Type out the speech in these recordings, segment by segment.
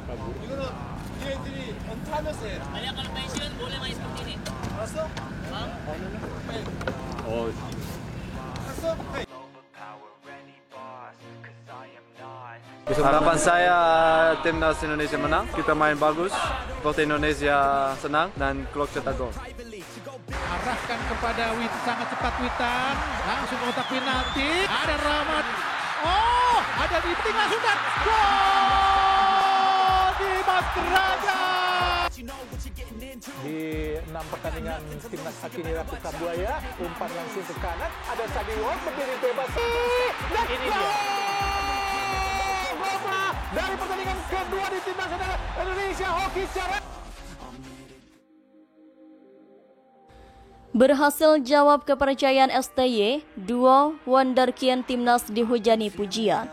이거는 얘들이 언타면서 해라. Kaya kalau pensiun boleh main seperti ini. 알았어? Bang, 알았어? 헤이. Harapan saya timnas Indonesia menang, kita main bagus, seperti Indonesia senang dan Klok cetak gol. Arahkan kepada sangat cepat Witan, langsung kotak penalti, ada Rahmat, oh ada Witing langsung dan gol Dimas Derajat. Di 6 pertandingan timnas Hakini Ratu Kambuaya, umpan langsung ke kanan, ada Sadiwon berdiri bebas. Dan ini dia. Dari pertandingan kedua di timnas Indonesia Hoki Cara. Berhasil jawab kepercayaan STY, duo wonderkid timnas dihujani pujian.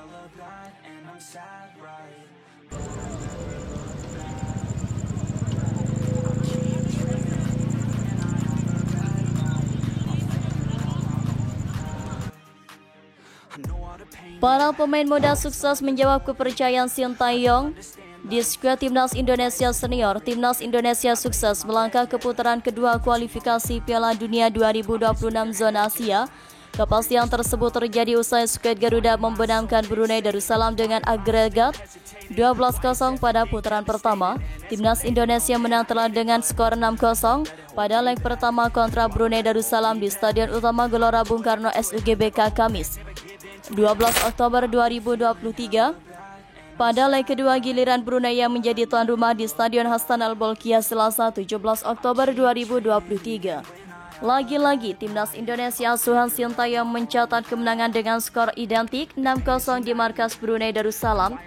Para pemain muda sukses menjawab kepercayaan Sintayong. Di skuad Timnas Indonesia Senior, Timnas Indonesia sukses melangkah ke putaran kedua kualifikasi Piala Dunia 2026 zona Asia. Kepastian tersebut terjadi usai skuad Garuda membenamkan Brunei Darussalam dengan agregat 12-0 pada putaran pertama. Timnas Indonesia menang telak dengan skor 6-0 pada leg pertama kontra Brunei Darussalam di Stadion Utama Gelora Bung Karno SUGBK Kamis 12 Oktober 2023. Pada leg kedua giliran Brunei yang menjadi tuan rumah di Stadion Hassan Al-Bolkiah Selasa 17 Oktober 2023. Lagi-lagi Timnas Indonesia asuhan Sintayong mencatat kemenangan dengan skor identik 6-0 di markas Brunei Darussalam.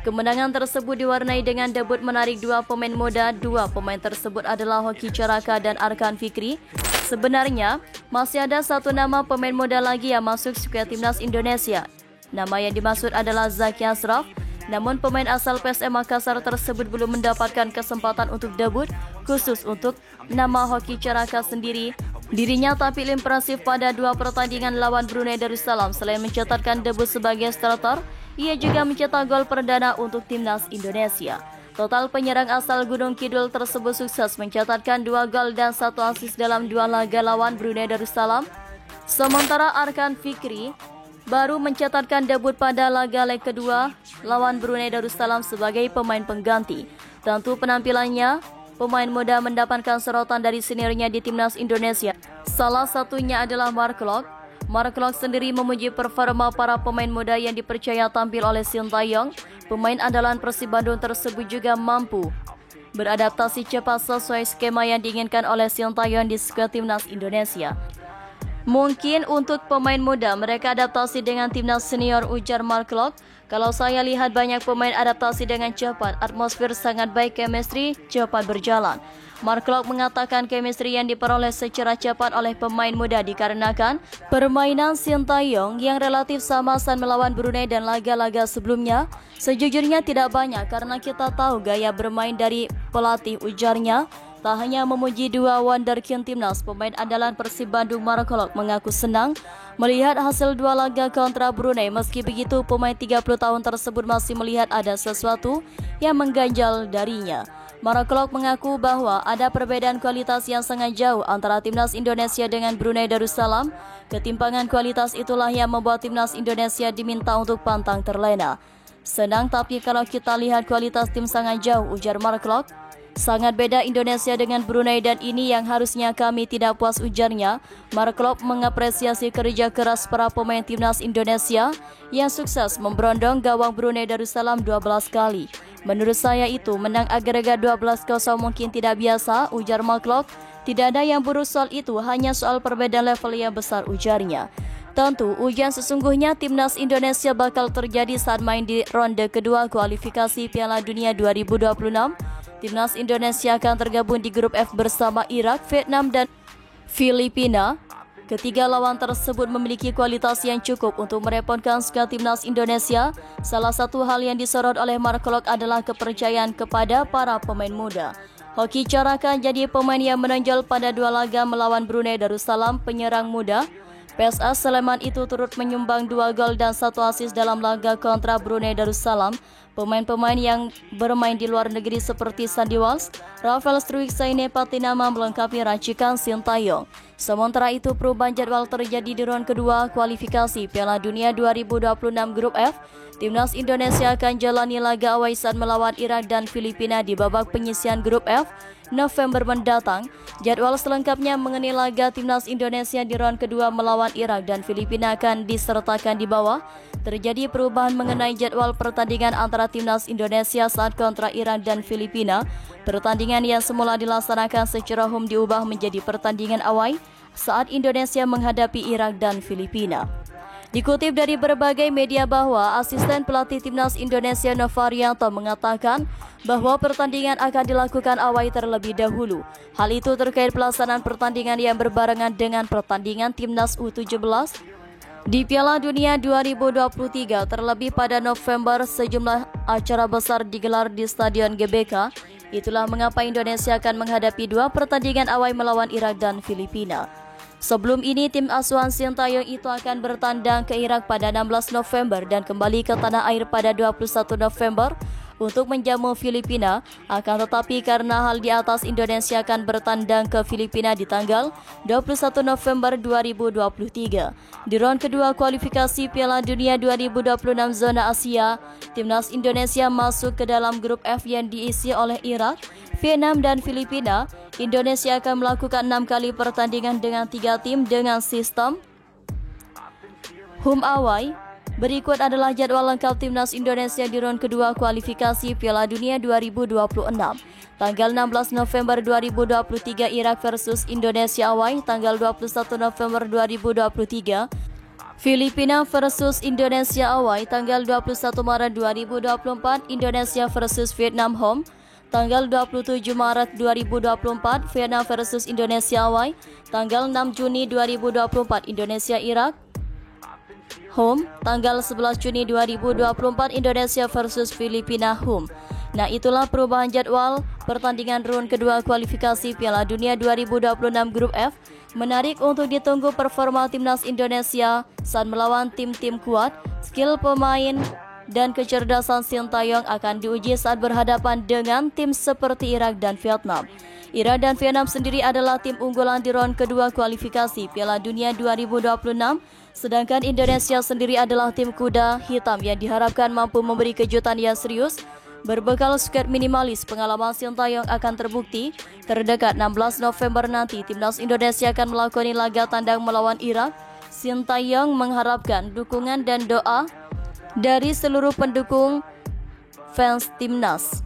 Kemenangan tersebut diwarnai dengan debut menarik dua pemain muda. Dua pemain tersebut adalah Hoki Caraka dan Arkan Fikri. Sebenarnya, masih ada satu nama pemain muda lagi yang masuk skuad Timnas Indonesia. Nama yang dimaksud adalah Zaki Ashraf. Namun pemain asal PSM Makassar tersebut belum mendapatkan kesempatan untuk debut. Khusus untuk nama Hoki Caraka sendiri, dirinya tampil impresif pada dua pertandingan lawan Brunei Darussalam. Selain mencatatkan debut sebagai starter, ia juga mencetak gol perdana untuk Timnas Indonesia. Total penyerang asal Gunung Kidul tersebut sukses mencatatkan 2 gol dan 1 assist dalam 2 laga lawan Brunei Darussalam. Sementara Arkan Fikri baru mencatatkan debut pada laga leg kedua lawan Brunei Darussalam sebagai pemain pengganti. Tentu penampilannya, pemain muda mendapatkan sorotan dari seniornya di Timnas Indonesia. Salah satunya adalah Mark Klok. Mark Klok sendiri memuji performa para pemain muda yang dipercaya tampil oleh Sintayong. Pemain andalan Persib Bandung tersebut juga mampu beradaptasi cepat sesuai skema yang diinginkan oleh Sintayong di skuad Timnas Indonesia. Mungkin untuk pemain muda, mereka adaptasi dengan timnas senior, ujar Mark Klok. Kalau saya lihat banyak pemain adaptasi dengan cepat, atmosfer sangat baik, chemistry cepat berjalan. Mark Klok mengatakan chemistry yang diperoleh secara cepat oleh pemain muda dikarenakan permainan Sintayong yang relatif sama saat melawan Brunei dan laga-laga sebelumnya. Sejujurnya tidak banyak karena kita tahu gaya bermain dari pelatih, ujarnya. Tak hanya memuji dua wonderkid timnas, pemain andalan Persib Bandung Mark Klok mengaku senang melihat hasil 2 laga kontra Brunei. Meski begitu, pemain 30 tahun tersebut masih melihat ada sesuatu yang mengganjal darinya. Mark Klok mengaku bahwa ada perbedaan kualitas yang sangat jauh antara timnas Indonesia dengan Brunei Darussalam. Ketimpangan kualitas itulah yang membuat timnas Indonesia diminta untuk pantang terlena. Senang, tapi kalau kita lihat kualitas tim sangat jauh, ujar Mark Klok. Sangat beda Indonesia dengan Brunei dan ini yang harusnya kami tidak puas, ujarnya. Mark Klok mengapresiasi kerja keras para pemain timnas Indonesia yang sukses memberondong gawang Brunei Darussalam 12 kali. Menurut saya itu menang agregat 12-0 mungkin tidak biasa, ujar Mark Klok. Tidak ada yang buruk soal itu, hanya soal perbedaan level yang besar, ujarnya. Tentu, ujian sesungguhnya timnas Indonesia bakal terjadi saat main di ronde kedua kualifikasi Piala Dunia 2026. Timnas Indonesia akan tergabung di grup F bersama Irak, Vietnam, dan Filipina. Ketiga lawan tersebut memiliki kualitas yang cukup untuk merepotkan skuad timnas Indonesia. Salah satu hal yang disorot oleh Mark Klok adalah kepercayaan kepada para pemain muda. Hoki Caraka jadi pemain yang menonjol pada 2 laga melawan Brunei Darussalam. Penyerang muda PSS Sleman itu turut menyumbang 2 gol dan 1 assist dalam laga kontra Brunei Darussalam Pemain-pemain yang bermain di luar negeri seperti Sandy Walsh, Rafael Struijk Saine Patinama melengkapi racikan Sintayong. Sementara itu, perubahan jadwal terjadi di ronde kedua kualifikasi Piala Dunia 2026 Grup F. Timnas Indonesia akan jalani laga away saat melawan Irak dan Filipina di babak penyisihan Grup F November mendatang. Jadwal selengkapnya mengenai laga Timnas Indonesia di ronde kedua melawan Irak dan Filipina akan disertakan di bawah. Terjadi perubahan mengenai jadwal pertandingan antara Timnas Indonesia saat kontra Irak dan Filipina. Pertandingan yang semula dilaksanakan secara home diubah menjadi pertandingan away saat Indonesia menghadapi Irak dan Filipina. Dikutip dari berbagai media bahwa asisten pelatih Timnas Indonesia Novarianto mengatakan bahwa pertandingan akan dilakukan away terlebih dahulu. Hal itu terkait pelaksanaan pertandingan yang berbarengan dengan pertandingan Timnas U17 di Piala Dunia 2023. Terlebih pada November sejumlah acara besar digelar di Stadion GBK. Itulah mengapa Indonesia akan menghadapi dua pertandingan away melawan Irak dan Filipina. Sebelum ini, tim asuhan Sintayong itu akan bertandang ke Irak pada 16 November dan kembali ke tanah air pada 21 November untuk menjamu Filipina. Akan tetapi karena hal di atas, Indonesia akan bertandang ke Filipina di tanggal 21 November 2023. Di ronde kedua kualifikasi Piala Dunia 2026 zona Asia, Timnas Indonesia masuk ke dalam grup F yang diisi oleh Irak, Vietnam dan Filipina. Indonesia akan melakukan 6 kali pertandingan dengan 3 tim dengan sistem home away. Berikut adalah jadwal lengkap Timnas Indonesia di ronde kedua kualifikasi Piala Dunia 2026. Tanggal 16 November 2023 Irak versus Indonesia away. Tanggal 21 November 2023 Filipina versus Indonesia away. Tanggal 21 Maret 2024 Indonesia versus Vietnam home. Tanggal 27 Maret 2024 Vietnam versus Indonesia away. Tanggal 6 Juni 2024 Indonesia Irak home. Tanggal 11 Juni 2024 Indonesia versus Filipina home. Nah, itulah perubahan jadwal pertandingan ronde kedua kualifikasi Piala Dunia 2026 Grup F. Menarik untuk ditunggu performa Timnas Indonesia saat melawan tim-tim kuat. Skill pemain dan kecerdasan Sintayong akan diuji saat berhadapan dengan tim seperti Irak dan Vietnam. Irak dan Vietnam sendiri adalah tim unggulan di ronde kedua kualifikasi Piala Dunia 2026, sedangkan Indonesia sendiri adalah tim kuda hitam yang diharapkan mampu memberi kejutan yang serius. Berbekal skuad minimalis, pengalaman Sintayong akan terbukti. Terdekat 16 November nanti, Timnas Indonesia akan melakoni laga tandang melawan Irak. Sintayong mengharapkan dukungan dan doa dari seluruh pendukung fans Timnas.